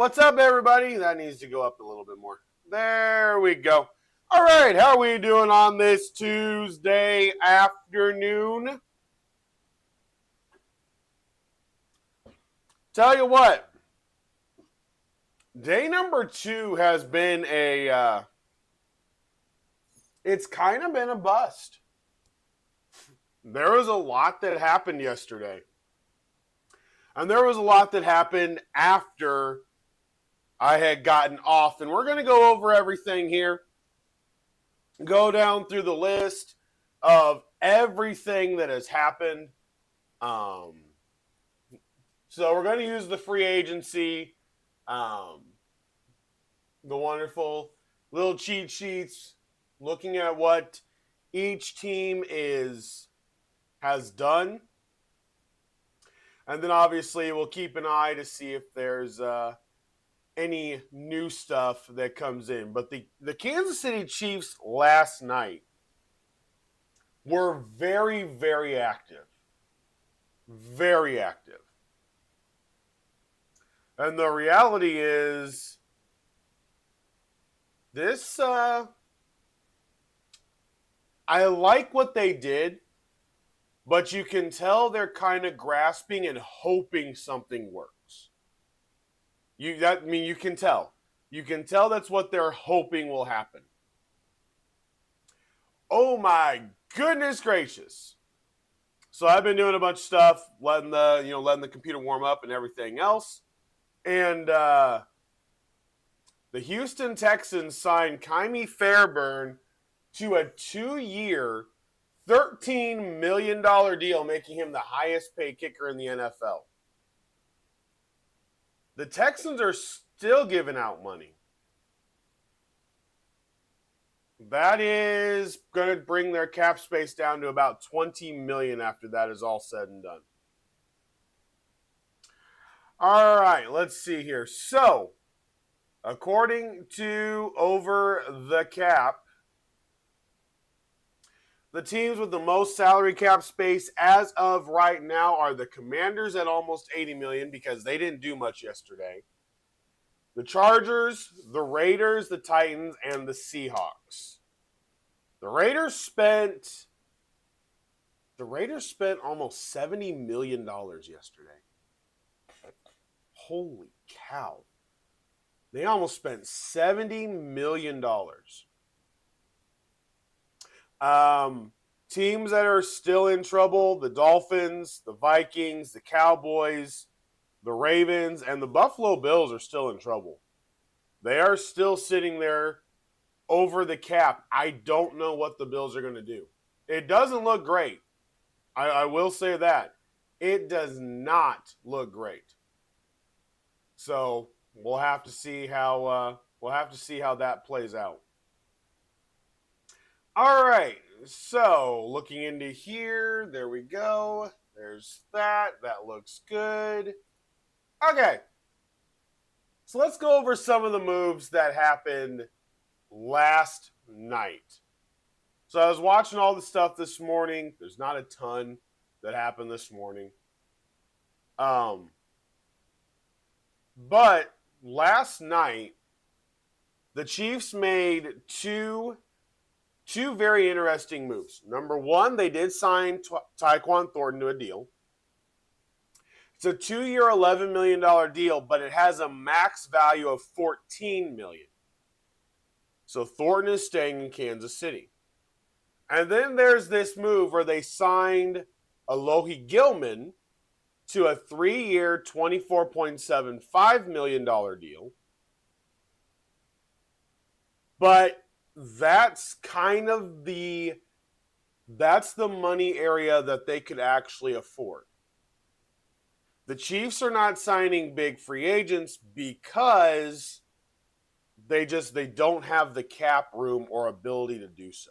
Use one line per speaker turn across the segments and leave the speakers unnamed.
what's up, everybody? That needs to go up a little bit more. There we go. All right, how are we doing on this Tuesday afternoon? Tell you what, day number 2 has been it's kind of been a bust. There was a lot that happened yesterday. And there was a lot that happened after I had gotten off. And we're going to go over everything here. Go down through the list of everything that has happened. So we're going to use the free agency, the wonderful little cheat sheets, looking at what each team has done. And then obviously we'll keep an eye to see if there's any new stuff that comes in. But the Kansas City Chiefs last night were very, very active. Very active. And the reality is this, I like what they did, but you can tell they're kind of grasping and hoping something works. You can tell. You can tell that's what they're hoping will happen. Oh my goodness gracious. So I've been doing a bunch of stuff, letting the computer warm up and everything else. And the Houston Texans signed Ka'imi Fairbairn to a 2-year, $13 million deal, making him the highest paid kicker in the NFL. The Texans are still giving out money. That is going to bring their cap space down to about $20 million after that is all said and done. All right, let's see here. So, according to Over the Cap, the teams with the most salary cap space as of right now are the Commanders at almost $80 million because they didn't do much yesterday. The Chargers, the Raiders, the Titans, and the Seahawks. The Raiders spent almost $70 million yesterday. Holy cow. They almost spent $70 million. Teams that are still in trouble, the Dolphins, the Vikings, the Cowboys, the Ravens, and the Buffalo Bills are still in trouble. They are still sitting there over the cap. I don't know what the Bills are going to do. It doesn't look great. I will say that. It does not look great. So we'll have to see how that plays out. All right, so looking into here, there we go. There's that. That looks good. Okay, so let's go over some of the moves that happened last night. So I was watching all the stuff this morning. There's not a ton that happened this morning. But last night, the Chiefs made two very interesting moves. Number one, they did sign Tyquan Thornton to a deal. It's a 2-year, $11 million deal, but it has a max value of $14 million. So Thornton is staying in Kansas City. And then there's this move where they signed Alohi Gilman to a 3-year, $24.75 million deal. But that's kind of the money area that they could actually afford. The Chiefs are not signing big free agents because they don't have the cap room or ability to do so.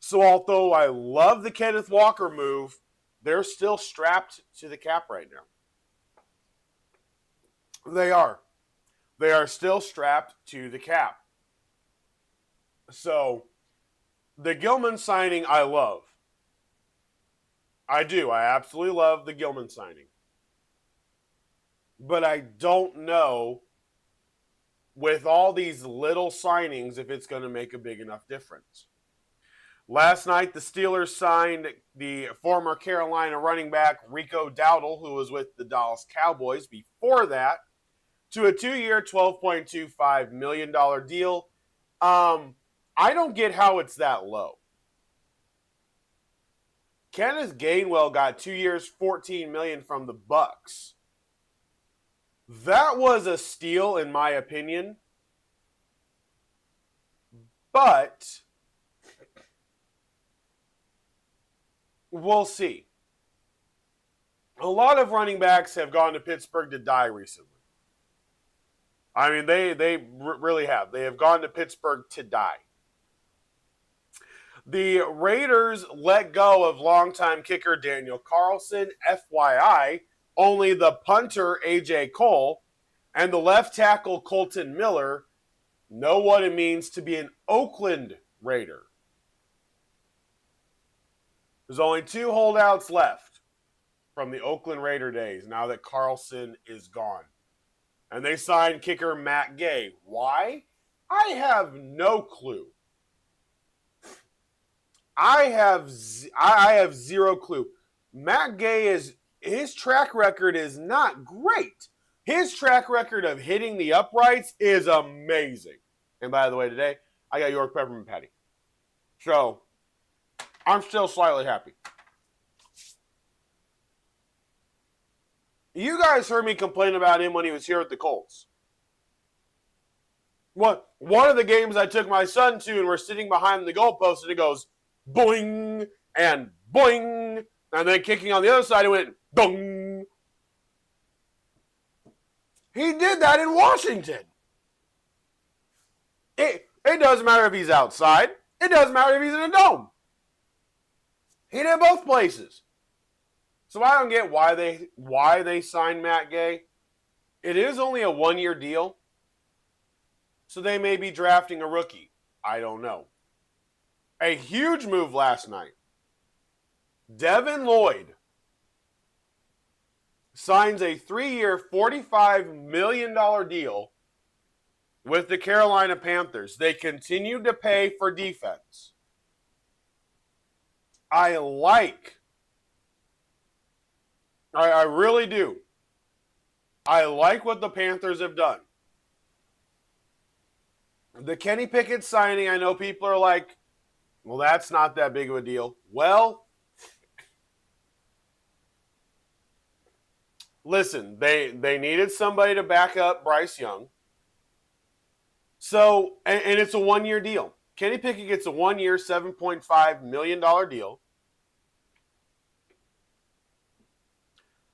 So although I love the Kenneth Walker move, they're still strapped to the cap right now. They are. They are still strapped to the cap. So, the Gilman signing I love. I do. I absolutely love the Gilman signing. but I don't know with all these little signings if it's going to make a big enough difference. Last night, the Steelers signed the former Carolina running back Rico Dowdle, who was with the Dallas Cowboys before that, to a 2-year, $12.25 million deal. I don't get how it's that low. Kenneth Gainwell got 2 years, $14 million from the Bucks. That was a steal, in my opinion. But we'll see. A lot of running backs have gone to Pittsburgh to die recently. I mean, they really have. They have gone to Pittsburgh to die. The Raiders let go of longtime kicker Daniel Carlson, FYI. Only the punter, A.J. Cole, and the left tackle, Colton Miller, know what it means to be an Oakland Raider. There's only 2 holdouts left from the Oakland Raider days now that Carlson is gone. And they signed kicker Matt Gay. Why? I have no clue. I have 0 clue. Matt Gay his track record is not great. His track record of hitting the uprights is amazing. And by the way, today I got York peppermint patty. So I'm still slightly happy. You guys heard me complain about him when he was here at the Colts. One of the games I took my son to, and we're sitting behind the goalpost, and it goes boing and boing, and then kicking on the other side, it went dong. He did that in Washington. It doesn't matter if he's outside. It doesn't matter if he's in a dome. He did both places. So I don't get why they signed Matt Gay. It is only a 1-year deal. So they may be drafting a rookie. I don't know. A huge move last night. Devin Lloyd signs a 3-year, $45 million deal with the Carolina Panthers. They continue to pay for defense. I really do. I like what the Panthers have done. The Kenny Pickett signing, I know people are like, well, that's not that big of a deal. Well, listen, they needed somebody to back up Bryce Young. So, and it's a 1-year deal. Kenny Pickett gets a 1-year, $7.5 million deal.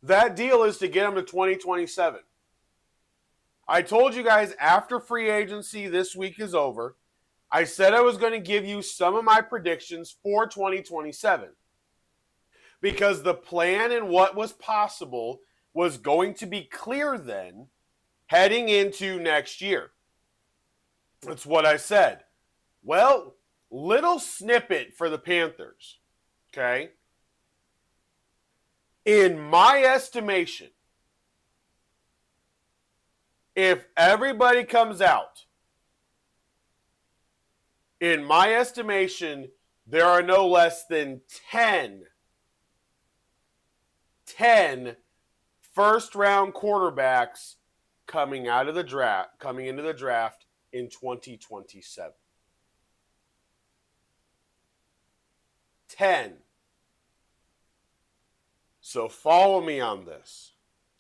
That deal is to get him to 2027. I told you guys after free agency this week is over, I said I was going to give you some of my predictions for 2027. Because the plan and what was possible was going to be clear then heading into next year. That's what I said. Well, little snippet for the Panthers. Okay? In my estimation, if everybody comes out, in my estimation, there are no less than 10 first-round quarterbacks coming into the draft in 2027. 10. So follow me on this.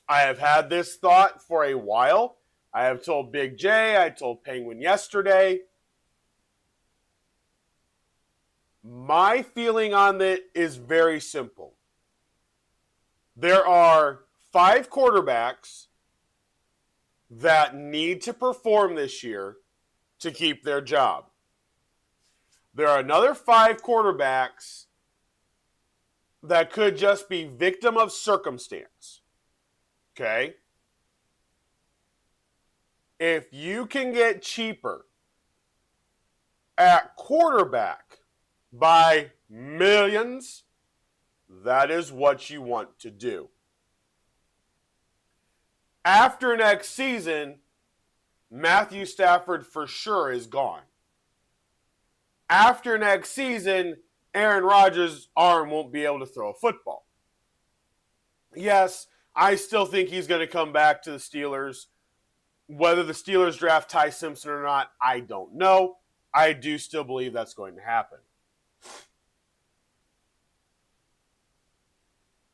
I have had this thought for a while. I have told Big J, I told Penguin yesterday. My feeling on it is very simple. There are 5 quarterbacks that need to perform this year to keep their job. There are another 5 quarterbacks that could just be victim of circumstance. Okay? If you can get cheaper at quarterback by millions, that is what you want to do. After next season, Matthew Stafford for sure is gone. After next season, Aaron Rodgers' arm won't be able to throw a football. Yes, I still think he's going to come back to the Steelers. Whether the Steelers draft Ty Simpson or not, I don't know. I do still believe that's going to happen.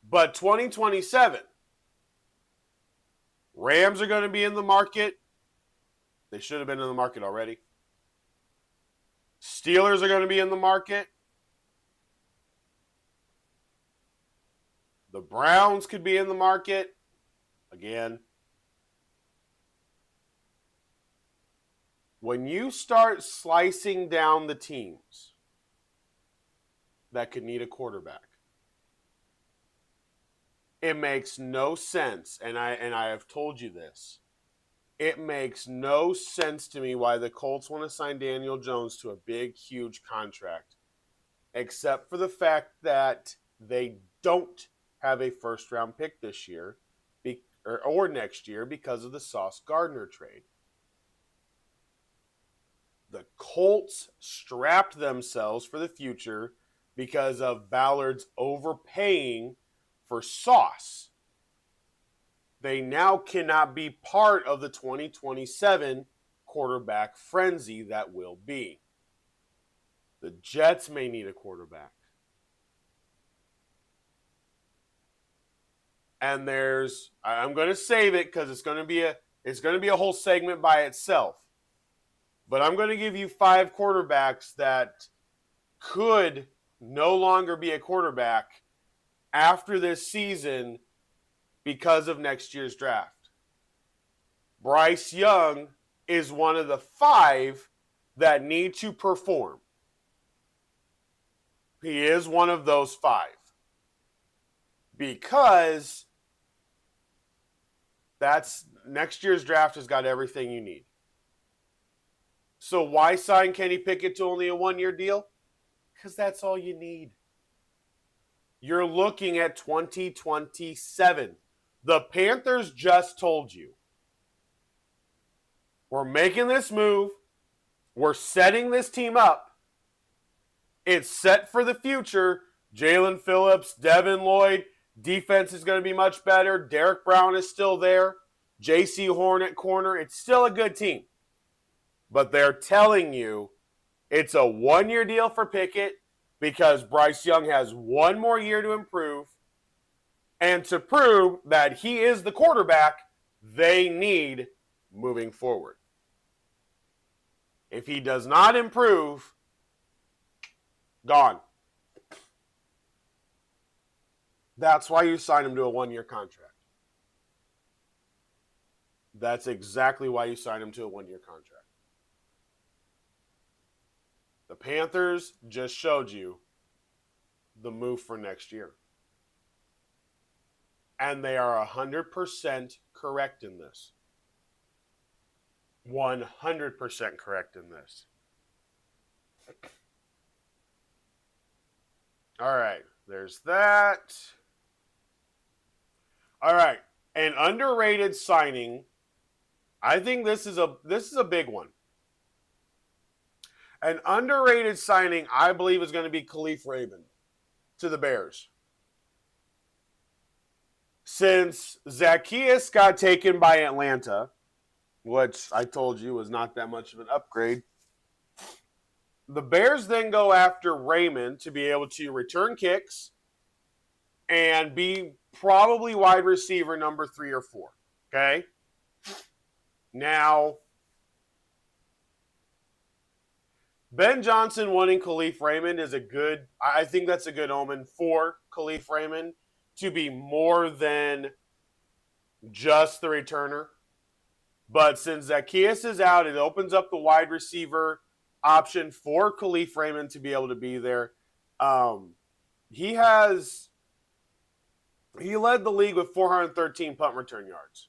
But 2027, Rams are going to be in the market. They should have been in the market already. Steelers are going to be in the market. The Browns could be in the market. Again, when you start slicing down the teams that could need a quarterback, it makes no sense, and I have told you this. It makes no sense to me why the Colts want to sign Daniel Jones to a big, huge contract, except for the fact that they don't have a first-round pick this year or next year because of the Sauce Gardner trade. The Colts strapped themselves for the future because of Ballard's overpaying for Sauce. They now cannot be part of the 2027 quarterback frenzy that will be. The Jets may need a quarterback. And I'm going to save it because it's going to be a whole segment by itself. But I'm going to give you 5 quarterbacks that could no longer be a quarterback after this season because of next year's draft. Bryce Young is one of the 5 that need to perform. He is one of those 5. Because next year's draft has got everything you need. So why sign Kenny Pickett to only a 1-year deal? Because that's all you need. You're looking at 2027. The Panthers just told you, we're making this move. We're setting this team up. It's set for the future. Jalen Phillips, Devin Lloyd, defense is going to be much better. Derek Brown is still there. J.C. Horn at corner. It's still a good team. But they're telling you it's a 1-year deal for Pickett because Bryce Young has 1 more year to improve. And to prove that he is the quarterback they need moving forward. If he does not improve, gone. That's why you sign him to a 1-year contract. That's exactly why you sign him to a 1-year contract. The Panthers just showed you the move for next year. And they are 100% correct in this. 100% correct in this. All right, there's that. All right, an underrated signing. I think this is a big one. An underrated signing, I believe, is going to be Khalif Raymond to the Bears. Since Zacchaeus got taken by Atlanta, which I told you was not that much of an upgrade, the Bears then go after Raymond to be able to return kicks and be probably wide receiver number 3 or 4. Okay? Now, Ben Johnson wanting Khalif Raymond is I think that's a good omen for Khalif Raymond to be more than just the returner. But since Zacchaeus is out, it opens up the wide receiver option for Khalif Raymond to be able to be there. He led the league with 413 punt return yards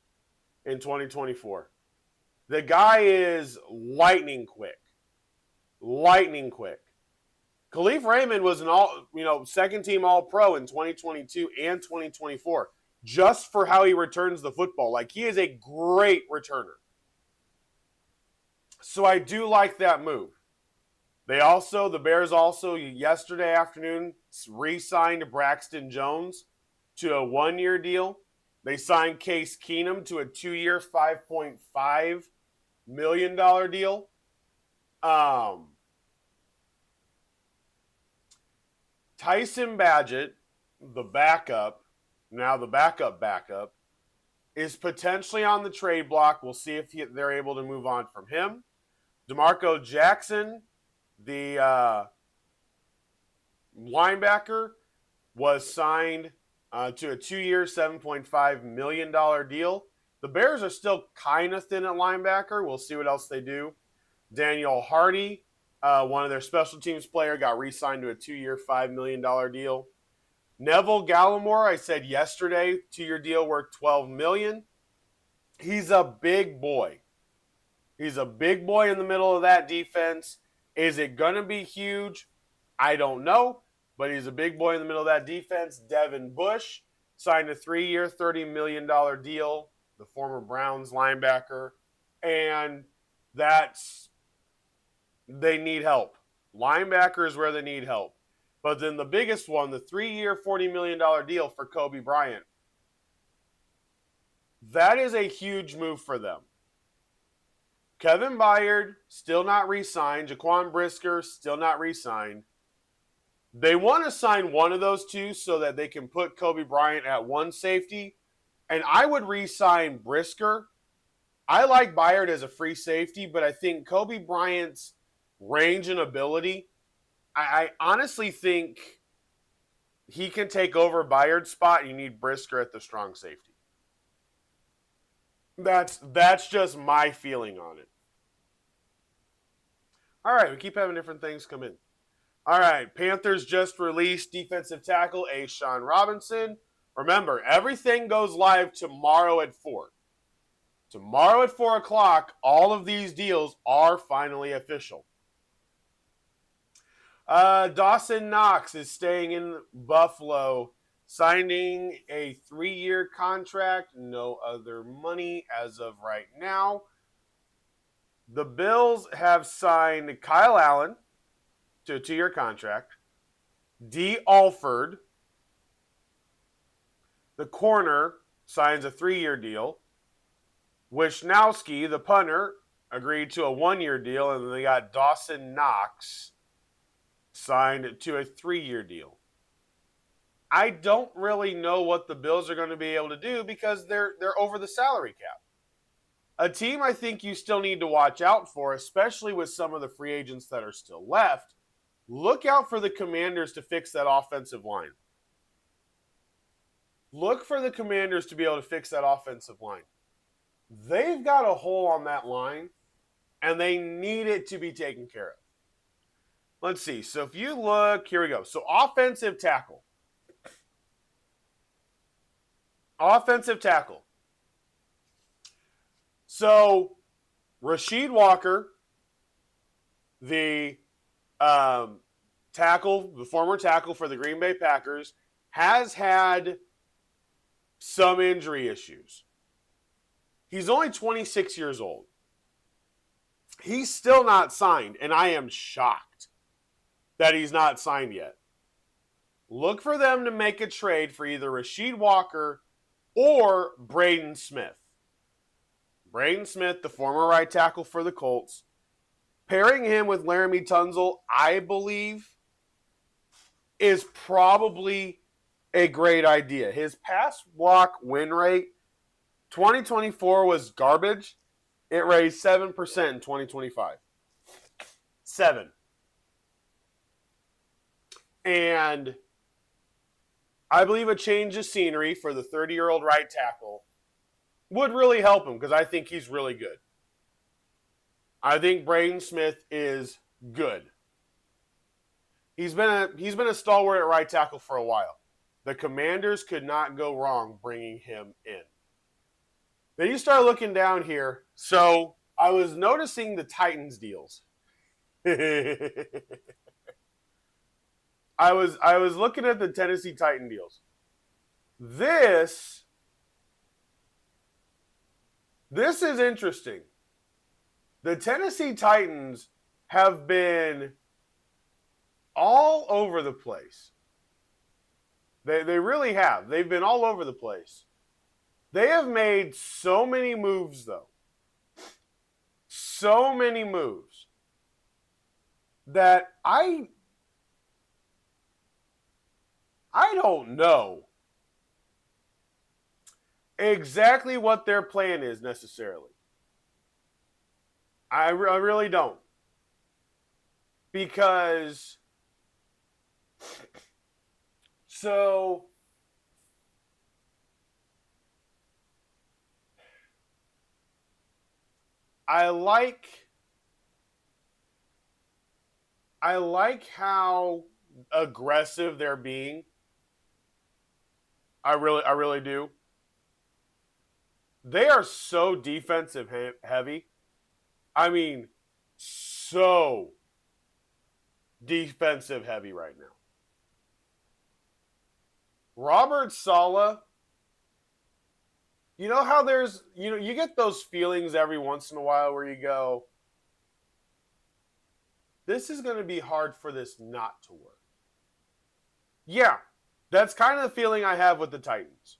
in 2024. The guy is lightning quick. Lightning quick. Khalif Raymond was an second team All-Pro in 2022 and 2024. just for how he returns the football. Like, he is a great returner. So I do like that move. The Bears also yesterday afternoon re-signed Braxton Jones to a 1-year deal. They signed Case Keenum to a 2-year, $5.5 million deal. Tyson Bagent, the backup, is potentially on the trade block. We'll see if they're able to move on from him. DeMarco Jackson, the linebacker, was signed to a 2-year, $7.5 million deal. The Bears are still kind of thin at linebacker. We'll see what else they do. Daniel Hardy, one of their special teams player, got re-signed to a 2-year, $5 million deal. Neville Gallimore, I said yesterday, 2-year deal worth $12 million. He's a big boy. He's a big boy in the middle of that defense. Is it going to be huge? I don't know, but he's a big boy in the middle of that defense. Devin Bush signed a 3-year, $30 million deal, the former Browns linebacker, and they need help. Linebacker is where they need help. But then the biggest one, the 3-year, $40 million deal for Kobe Bryant. That is a huge move for them. Kevin Byard, still not re-signed. Jaquan Brisker, still not re-signed. They want to sign one of those two so that they can put Kobe Bryant at one safety. And I would re-sign Brisker. I like Byard as a free safety, but I think Kobe Bryant's range and ability, I honestly think he can take over Byard's spot. You need Brisker at the strong safety. That's just my feeling on it. All right, we keep having different things come in. All right, Panthers just released defensive tackle A'Shawn Robinson. Remember, everything goes live tomorrow at 4. Tomorrow at 4 o'clock, all of these deals are finally official. Dawson Knox is staying in Buffalo, signing a 3-year contract, no other money as of right now. The Bills have signed Kyle Allen to a 2-year contract. Dee Alford, the corner, signs a 3-year deal. Wishnowsky, the punter, agreed to a 1-year deal, and then they got Dawson Knox signed to a 3-year deal. I don't really know what the Bills are going to be able to do because they're over the salary cap. A team I think you still need to watch out for, especially with some of the free agents that are still left, look out for the Commanders to fix that offensive line. Look for the Commanders to be able to fix that offensive line. They've got a hole on that line, and they need it to be taken care of. Let's see. So if you look, here we go. So offensive tackle. Offensive tackle. So Rasheed Walker, the former tackle for the Green Bay Packers, has had some injury issues. He's only 26 years old. He's still not signed, and I am shocked that he's not signed yet. Look for them to make a trade for either Rasheed Walker or Braden Smith. Braden Smith, the former right tackle for the Colts. Pairing him with Laramie Tunsil, I believe, is probably a great idea. His pass block win rate, 2024 was garbage. It raised 7% in 2025. 7. And I believe a change of scenery for the 30-year-old right tackle would really help him because I think he's really good. I think Braden Smith is good. He's been a stalwart at right tackle for a while. The Commanders could not go wrong bringing him in. Then you start looking down here. So I was noticing the Titans deals. I was looking at the Tennessee Titan deals. This This is interesting. The Tennessee Titans have been all over the place. They really have. They've been all over the place. They have made so many moves, though. So many moves that I don't know exactly what their plan is necessarily. I really don't. Because so I like how aggressive they're being. I really do. They are so defensive heavy. I mean, so defensive heavy right now. Robert Saleh, you know how you get those feelings every once in a while where you go, this is going to be hard for this not to work. Yeah, that's kind of the feeling I have with the Titans.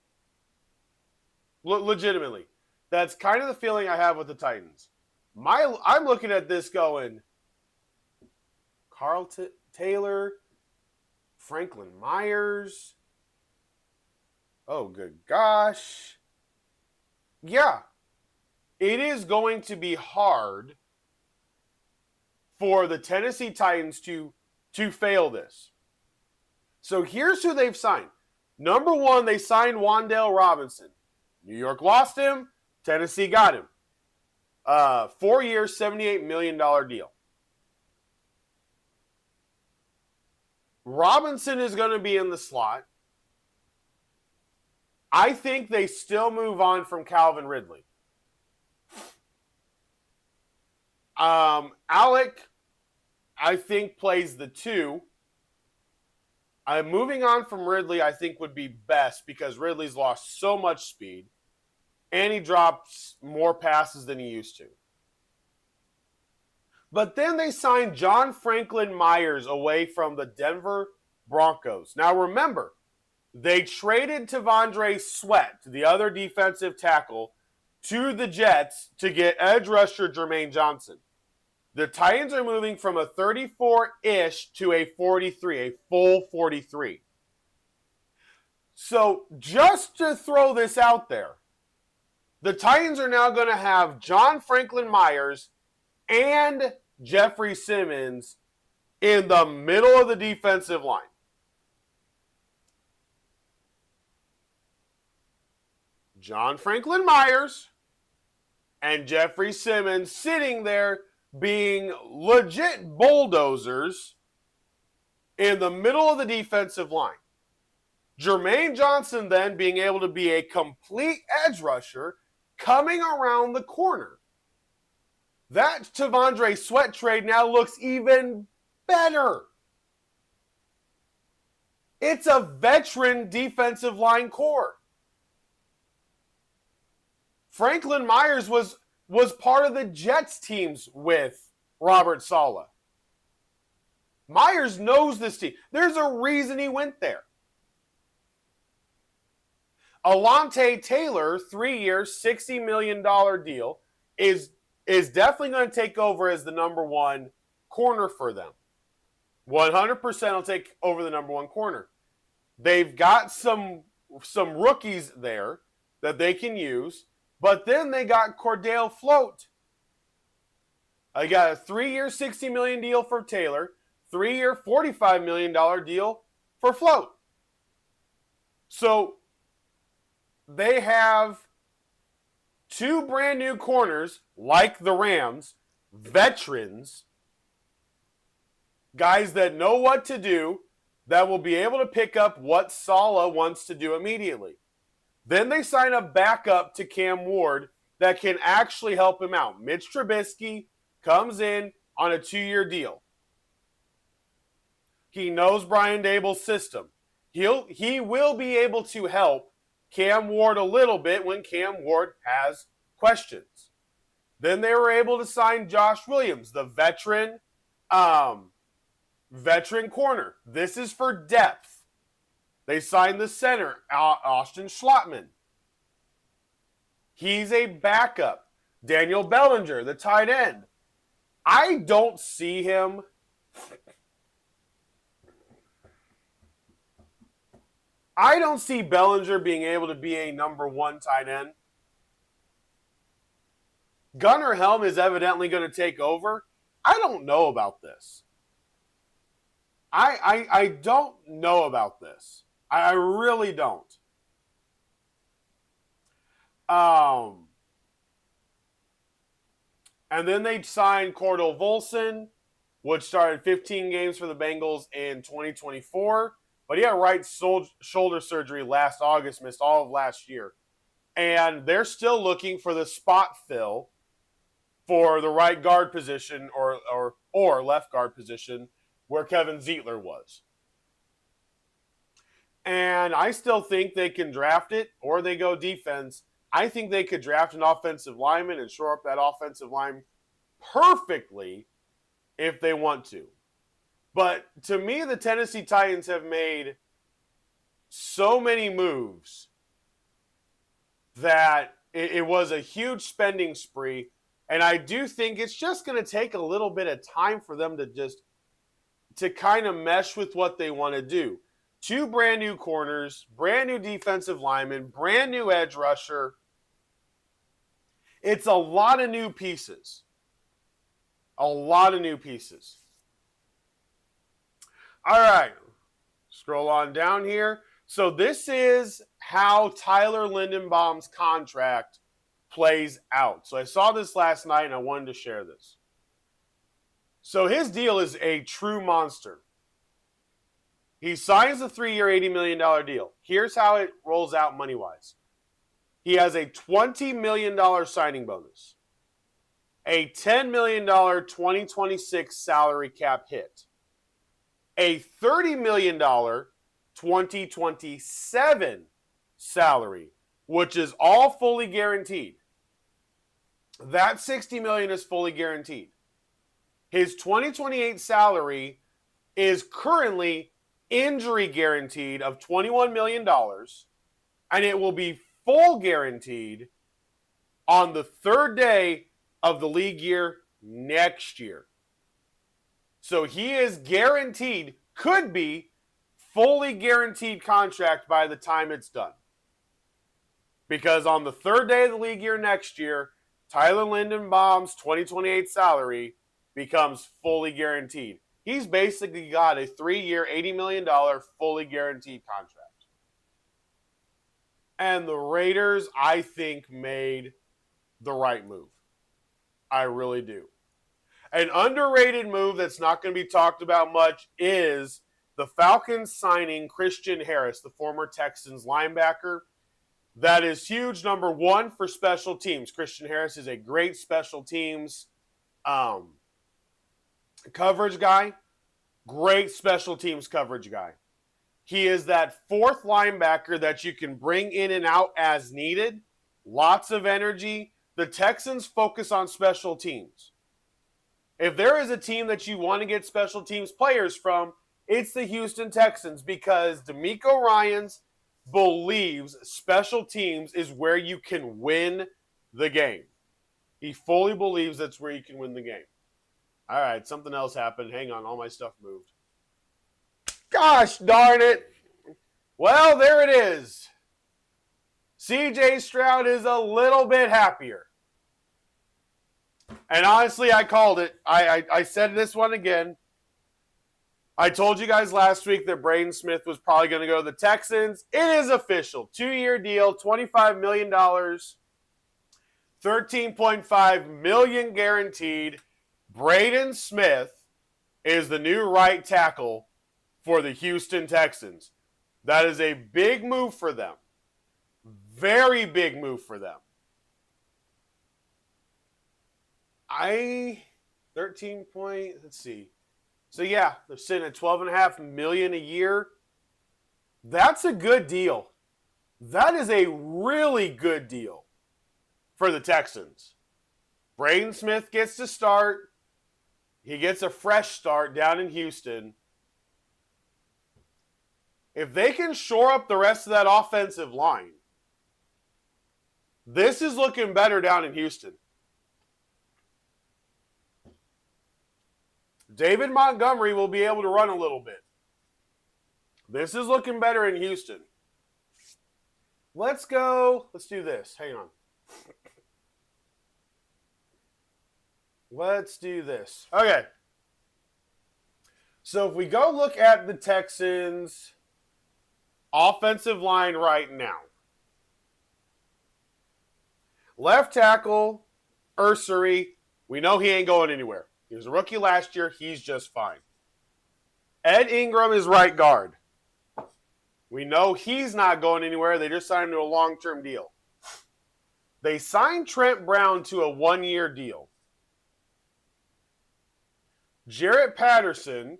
Legitimately. That's kind of the feeling I have with the Titans. I'm looking at this going, Carl Taylor, Franklin Myers. Oh, good gosh. Yeah, it is going to be hard for the Tennessee Titans to fail this. So here's who they've signed. Number one, they signed Wan'Dale Robinson. New York lost him. Tennessee got him. 4 years, $78 million deal. Robinson is going to be in the slot. I think they still move on from Calvin Ridley. Alec, I think, plays the 2. Moving on from Ridley, I think, would be best because Ridley's lost so much speed and he drops more passes than he used to. But then they signed John Franklin Myers away from the Denver Broncos. Now remember, they traded T'Vondre Sweat, the other defensive tackle, to the Jets to get edge rusher Jermaine Johnson. The Titans are moving from a 34-ish to a 43, a full 43. So just to throw this out there, the Titans are now going to have John Franklin Myers and Jeffrey Simmons in the middle of the defensive line. John Franklin Myers and Jeffrey Simmons sitting there being legit bulldozers in the middle of the defensive line. Jermaine Johnson then being able to be a complete edge rusher coming around the corner. That T'Vondre Sweat trade now looks even better. It's a veteran defensive line core. Franklin Myers was part of the Jets teams with Robert Saleh. Myers knows this team. There's a reason he went there. Alontae Taylor, 3 years, $60 million deal, is definitely going to take over as the number one corner for them. 100% will take over the number one corner. They've got some rookies there that they can use, but then they got Cordell Float. I got a 3-year, $60 million deal for Taylor, 3-year, $45 million deal for Float. So they have 2 brand new corners, like the Rams, veterans, guys that know what to do, that will be able to pick up what Saleh wants to do immediately. Then they sign a backup to Cam Ward that can actually help him out. Mitch Trubisky comes in on a 2-year deal. He knows Brian Dable's system. He will be able to help Cam Ward a little bit when Cam Ward has questions. Then they were able to sign Josh Williams, the veteran corner. This is for depth. They signed the center, Austin Schlottman. He's a backup. Daniel Bellinger, the tight end. I don't see him. I don't see Bellinger being able to be a number one tight end. Gunnar Helm is evidently going to take over. I don't know about this. I don't know about this. I really don't. And then they signed Cordell Volson, which started 15 games for the Bengals in 2024. But he had right shoulder surgery last August, missed all of last year. And they're still looking for the spot fill for the right guard position or left guard position where Kevin Zeitler was. And I still think they can draft it or they go defense. I think they could draft an offensive lineman and shore up that offensive line perfectly if they want to. But to me, the Tennessee Titans have made so many moves that it was a huge spending spree. And I do think it's just going to take a little bit of time for them to kind of mesh with what they want to do. 2 brand new corners, brand new defensive linemen, brand new edge rusher. It's a lot of new pieces. A lot of new pieces. All right. Scroll on down here. So this is how Tyler Lindenbaum's contract plays out. So I saw this last night and I wanted to share this. So his deal is a true monster. He signs a 3-year, $80 million deal. Here's how it rolls out money-wise. He has a $20 million signing bonus, a $10 million 2026 salary cap hit, a $30 million 2027 salary, which is all fully guaranteed. That $60 million is fully guaranteed. His 2028 salary is currently injury guaranteed of $21 million, and it will be full guaranteed on the 3rd day of the league year next year. So he is guaranteed, could be fully guaranteed contract by the time it's done. Because on the 3rd day of the league year next year, Tyler Lindenbaum's 2028 salary becomes fully guaranteed. He's basically got a 3-year, $80 million fully guaranteed contract. And the Raiders, I think, made the right move. I really do. An underrated move that's not going to be talked about much is the Falcons signing Christian Harris, the former Texans linebacker. That is huge, number one, for special teams. Christian Harris is a great special teams coverage guy. Great special teams coverage guy. He is that 4th linebacker that you can bring in and out as needed. Lots of energy. The Texans focus on special teams. If there is a team that you want to get special teams players from, it's the Houston Texans, because DeMeco Ryans believes special teams is where you can win the game. He fully believes that's where you can win the game. All right, something else happened. Hang on, all my stuff moved. Gosh darn it. Well, there it is. CJ Stroud is a little bit happier. And honestly, I called it. I said this one again. I told you guys last week that Braden Smith was probably going to go to the Texans. It is official. 2-year deal, $25 million, $13.5 million guaranteed. Braden Smith is the new right tackle for the Houston Texans. That is a big move for them. Very big move for them. 13 point, let's see. So yeah, they're sitting at $12.5 million a year. That's a good deal. That is a really good deal. for the Texans. Braden Smith gets to start. He gets a fresh start down in Houston. If they can shore up the rest of that offensive line, this is looking better down in Houston. David Montgomery will be able to run a little bit. This is looking better in Houston. Let's do this. Hang on. Let's do this. Okay. So if we go look at the Texans' offensive line right now. Left tackle, Ursary, we know he ain't going anywhere. He was a rookie last year. He's just fine. Ed Ingram is right guard. We know he's not going anywhere. They just signed him to a long-term deal. They signed Trent Brown to a one-year deal. Jarrett Patterson,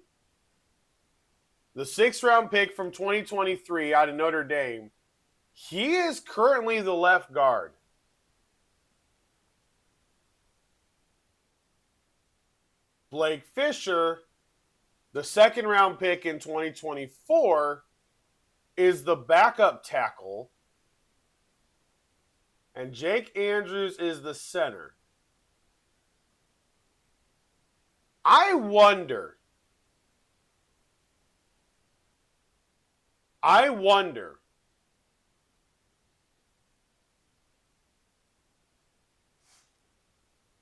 the sixth-round pick from 2023 out of Notre Dame, he is currently the left guard. Blake Fisher, the second-round pick in 2024, is the backup tackle. And Jake Andrews is the center. I wonder.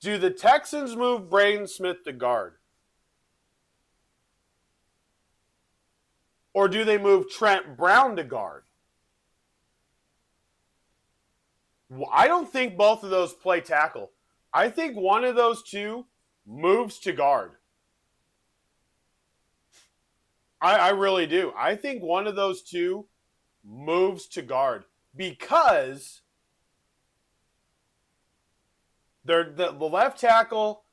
Do the Texans move Braden Smith to guard? Or do they move Trent Brown to guard? I don't think both of those play tackle. I think one of those two moves to guard. I really do. I think one of those two moves to guard because the left tackle,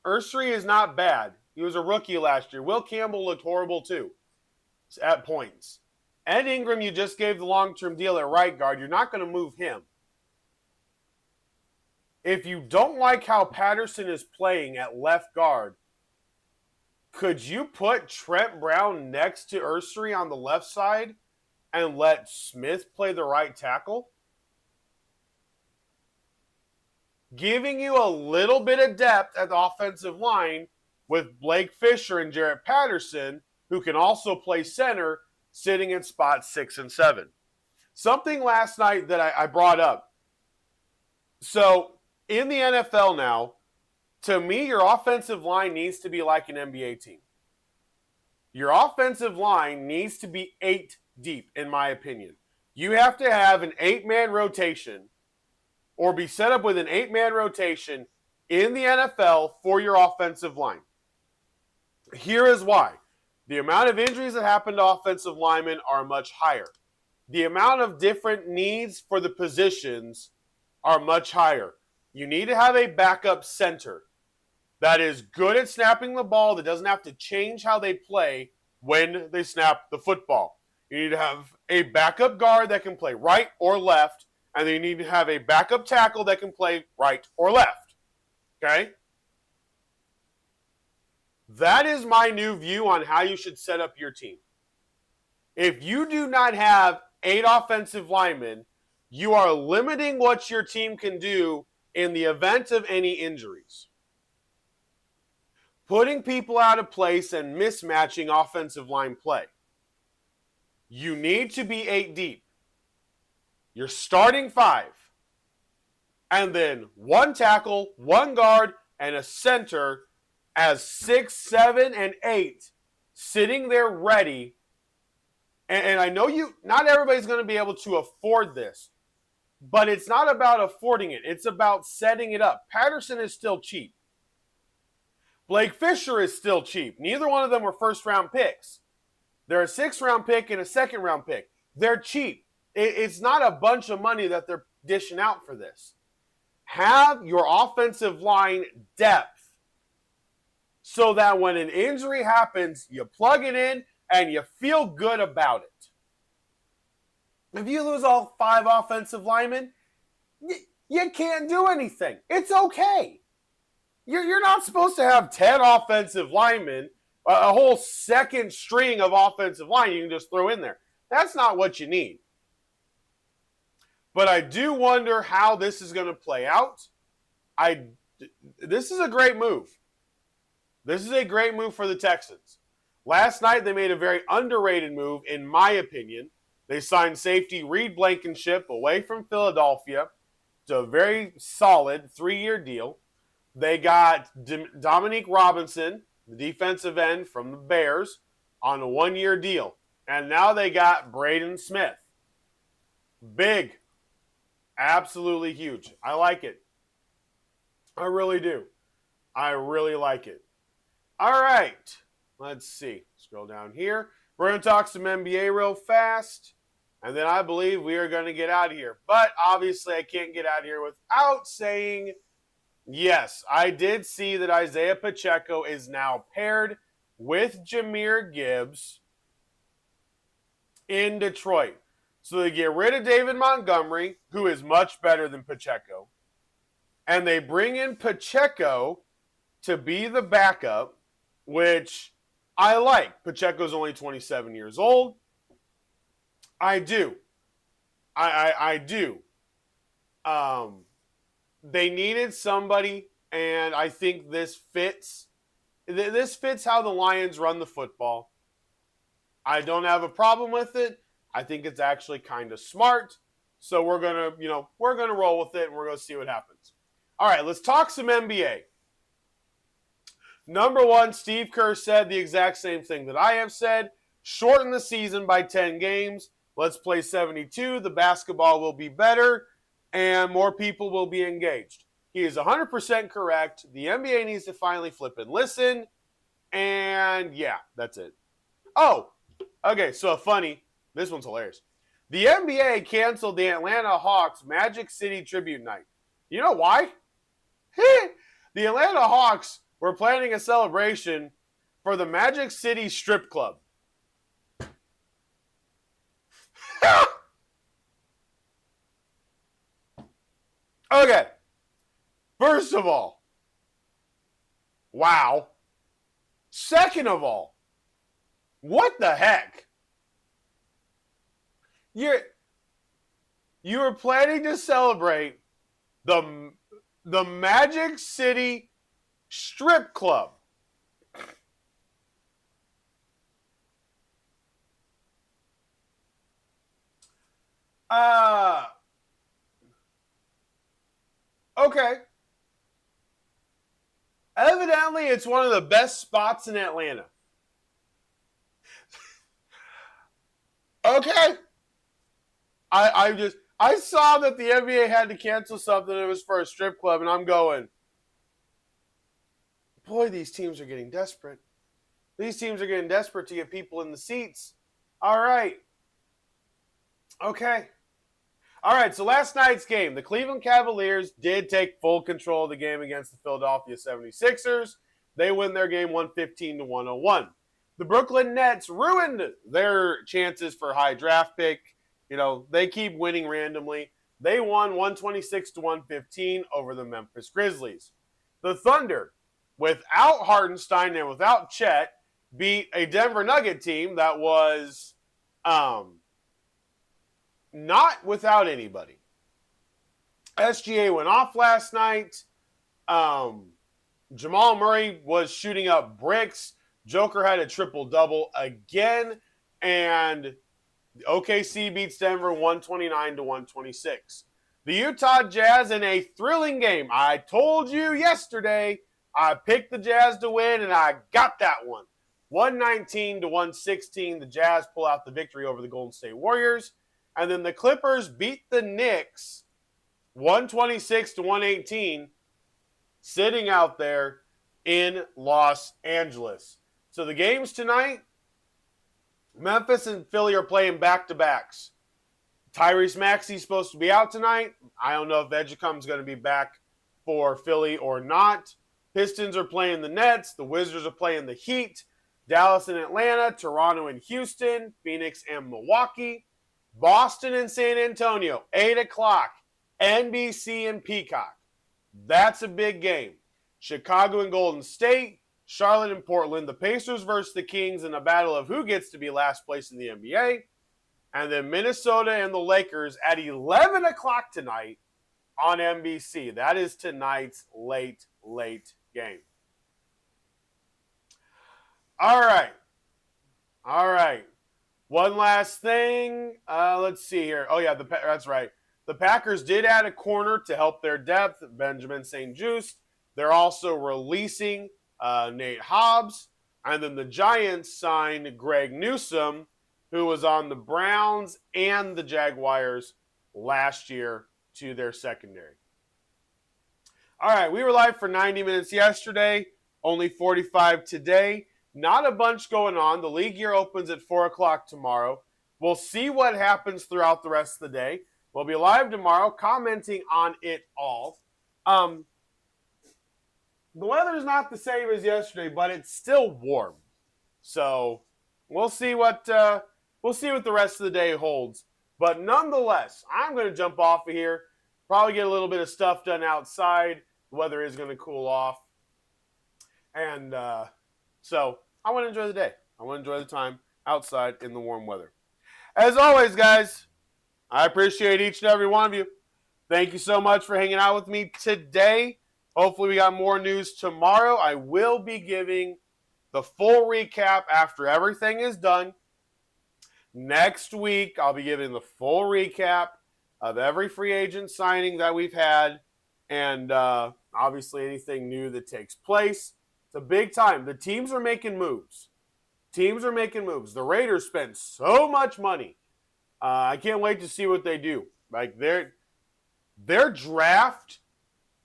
Ursary, is not bad. He was a rookie last year. Will Campbell looked horrible too at points. Ed Ingram, you just gave the long-term deal at right guard. You're not going to move him. If you don't like how Patterson is playing at left guard, could you put Trent Brown next to Ursary on the left side and let Smith play the right tackle? Giving you a little bit of depth at the offensive line with Blake Fisher and Jarrett Patterson, who can also play center, sitting in spots 6 and 7. Something last night that I brought up. So, in the NFL now, to me, your offensive line needs to be like an NBA team. Your offensive line needs to be 8 deep, in my opinion. You have to have an 8-man rotation or be set up with an 8-man rotation in the NFL for your offensive line. Here is why. The amount of injuries that happen to offensive linemen are much higher. The amount of different needs for the positions are much higher. You need to have a backup center that is good at snapping the ball, that doesn't have to change how they play when they snap the football. You need to have a backup guard that can play right or left, and then you need to have a backup tackle that can play right or left. Okay? That is my new view on how you should set up your team. If you do not have 8 offensive linemen, you are limiting what your team can do in the event of any injuries. Putting people out of place and mismatching offensive line play. You need to be 8 deep. You're starting 5. And then 1 tackle, 1 guard, and a center as 6, 7, and 8 sitting there ready. And I know not everybody's going to be able to afford this. But it's not about affording it. It's about setting it up. Patterson is still cheap. Blake Fisher is still cheap. Neither one of them were first-round picks. They're a 6th-round pick and a 2nd-round pick. They're cheap. It's not a bunch of money that they're dishing out for this. Have your offensive line depth so that when an injury happens, you plug it in and you feel good about it. If you lose all 5 offensive linemen, You can't do anything. It's okay. You're not supposed to have 10 offensive linemen, a whole second string of offensive line you can just throw in there. That's not what you need. But I do wonder how this is going to play out. This is a great move. This is a great move for the Texans. Last night, they made a very underrated move, in my opinion. They signed safety Reed Blankenship away from Philadelphia to a very solid 3-year deal. They got Dominique Robinson, the defensive end from the Bears, on a 1-year deal. And now they got Braden Smith. Big. Absolutely huge. I like it. I really do. I really like it. All right. Let's see. Scroll down here. We're going to talk some NBA real fast. And then I believe we are going to get out of here. But obviously I can't get out of here without saying, yes, I did see that Isaiah Pacheco is now paired with Jahmyr Gibbs in Detroit. So they get rid of David Montgomery, who is much better than Pacheco. And they bring in Pacheco to be the backup, which I like. Pacheco's only 27 years old. I do. I do. They needed somebody, and I think this fits. This fits how the Lions run the football. I don't have a problem with it. I think it's actually kind of smart. So we're gonna roll with it, and we're gonna see what happens. All right, let's talk some NBA. Number one, Steve Kerr said the exact same thing that I have said. Shorten the season by 10 games. Let's play 72. The basketball will be better, and more people will be engaged. He is 100% correct. The NBA needs to finally flip and listen. And yeah, that's it. Oh, okay, so funny. This one's hilarious. The NBA canceled the Atlanta Hawks Magic City Tribute Night. You know why? The Atlanta Hawks were planning a celebration for the Magic City Strip Club. Okay. First of all, wow. Second of all, what the heck? You were planning to celebrate the Magic City Strip Club. Okay. Evidently, it's one of the best spots in Atlanta. Okay. I saw that the NBA had to cancel something. It was for a strip club, and I'm going, boy, these teams are getting desperate. These teams are getting desperate to get people in the seats. All right. Okay. All right, so last night's game, the Cleveland Cavaliers did take full control of the game against the Philadelphia 76ers. They win their game 115-101. The Brooklyn Nets ruined their chances for high draft pick. You know, they keep winning randomly. They won 126-115 over the Memphis Grizzlies. The Thunder, without Hartenstein and without Chet, beat a Denver Nugget team that was not without anybody. SGA went off last night. Jamal Murray was shooting up bricks. Joker had a triple-double again. And OKC beats Denver 129-126. The Utah Jazz in a thrilling game. I told you yesterday I picked the Jazz to win, and I got that one. 119-116. The Jazz pull out the victory over the Golden State Warriors. And then the Clippers beat the Knicks 126-118, sitting out there in Los Angeles. So the games tonight, Memphis and Philly are playing back-to-backs. Tyrese Maxey's supposed to be out tonight. I don't know if Edgecombe's going to be back for Philly or not. Pistons are playing the Nets. The Wizards are playing the Heat. Dallas and Atlanta. Toronto and Houston. Phoenix and Milwaukee. Boston and San Antonio, 8 o'clock. NBC and Peacock. That's a big game. Chicago and Golden State, Charlotte and Portland, the Pacers versus the Kings in a battle of who gets to be last place in the NBA. And then Minnesota and the Lakers at 11 o'clock tonight on NBC. That is tonight's late game. All right. One last thing. Let's see here. Oh, yeah, that's right. The Packers did add a corner to help their depth, Benjamin St-Juste. They're also releasing Nate Hobbs. And then the Giants signed Greg Newsome, who was on the Browns and the Jaguars last year, to their secondary. All right, we were live for 90 minutes yesterday, only 45 today. Not a bunch going on. The league year opens at 4 o'clock tomorrow. We'll see what happens throughout the rest of the day. We'll be live tomorrow commenting on it all. The weather's not the same as yesterday, but it's still warm. So we'll see what the rest of the day holds. But nonetheless, I'm going to jump off of here. Probably get a little bit of stuff done outside. The weather is going to cool off. And so I want to enjoy the day. I want to enjoy the time outside in the warm weather. As always, guys, I appreciate each and every one of you. Thank you so much for hanging out with me today. Hopefully we got more news tomorrow. I will be giving the full recap after everything is done. Next week, I'll be giving the full recap of every free agent signing that we've had, and obviously anything new that takes place. It's a big time. The teams are making moves. The Raiders spent so much money. I can't wait to see what they do. Like their draft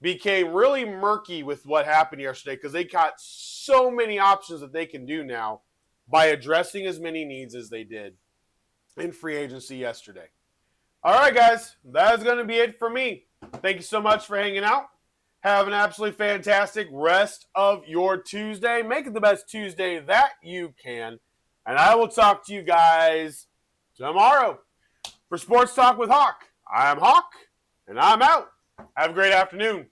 became really murky with what happened yesterday because they got so many options that they can do now by addressing as many needs as they did in free agency yesterday. All right, guys, that is going to be it for me. Thank you so much for hanging out. Have an absolutely fantastic rest of your Tuesday. Make it the best Tuesday that you can. And I will talk to you guys tomorrow. For Sports Talk with Hawk, I'm Hawk, and I'm out. Have a great afternoon.